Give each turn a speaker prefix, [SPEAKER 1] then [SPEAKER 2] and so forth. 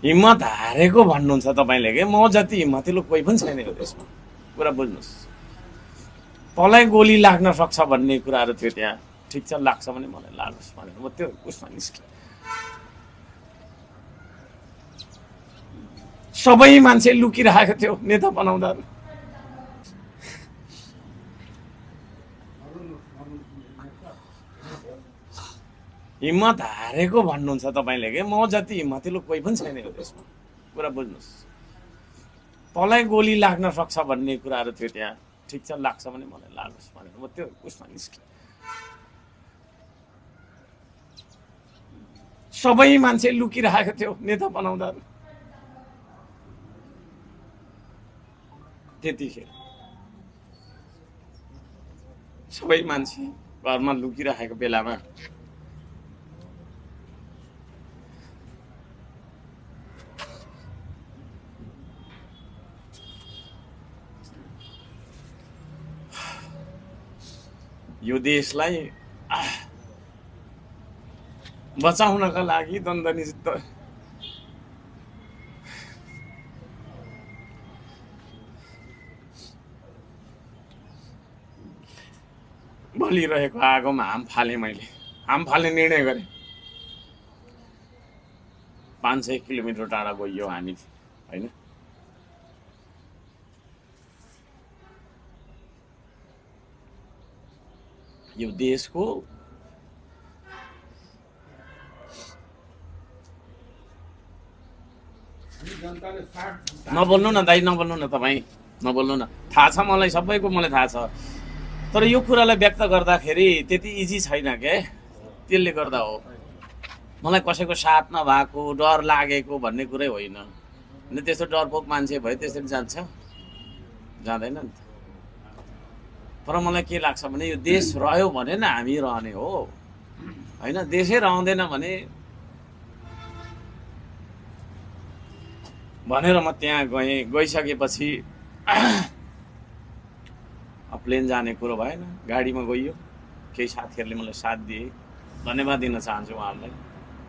[SPEAKER 1] हिम्मत हारेको भन्नुहुन्छ तपाईँले के? म जति हिम्मतिलो कोही पनि छैन यो देशमा। कुरा बुझ्नुहोस्। तँलाई गोली लाग्न सक्छ भन्ने कुराहरू थियो त्यहाँ। ठिक छ, लाग्छ भने मलाई लागोस् भनेर म त्यो उसमा निस्केँ। सबै मान्छे लुकिरहेको थियो नेता बनाउँदा। हिम्मत हारेको भन्नुहुन्छ तपाईँले के? म जति हिम्मतिलो कोही पनि छैन यो देशमा। कुरा बुझ्नुहोस्। तँलाई गोली लाग्न सक्छ भन्ने कुराहरू थियो त्यहाँ। ठिक छ, लाग्छ भने मलाई लागोस् भनेर म त्यो उसमा निस्केँ। सबै मान्छे लुकिरहेको थियो नेता बनाउँदा। त्यतिखेर सबै मान्छे घरमा लुकिरहेको बेलामा यो देशलाई बचाउनका लागि द्वन्द्वनिष्ठ बलिरहेको आगोमा हाम फालेँ। मैले हाम फाल्ने निर्णय गरेँ। 500 किलोमिटर टाढा गइयो हामी, होइन? यो देशको नबोल्नु न दाइ, नबोल्नु न तपाईँ, नबोल्नु न। थाहा छ मलाई, सबैको मलाई थाहा छ। तर यो कुरालाई व्यक्त गर्दाखेरि त्यति इजी छैन के, त्यसले गर्दा हो। मलाई कसैको साथ नभएको, डर लागेको भन्ने कुरै होइन। अनि त्यस्तो डरपोक मान्छे भए त्यसरी जान्छ? जाँदैन नि त। तर मलाई के लाग्छ भने यो देश रह्यो भने न हामी रहने हो, होइन? देशै रहँदैन भने भनेर म त्यहाँ गएँ। गइसकेपछि प्लेन जाने कुरो भएन, गाडीमा गइयो। केही साथीहरूले मलाई साथ दिए, धन्यवाद दिन चाहन्छु उहाँहरूलाई।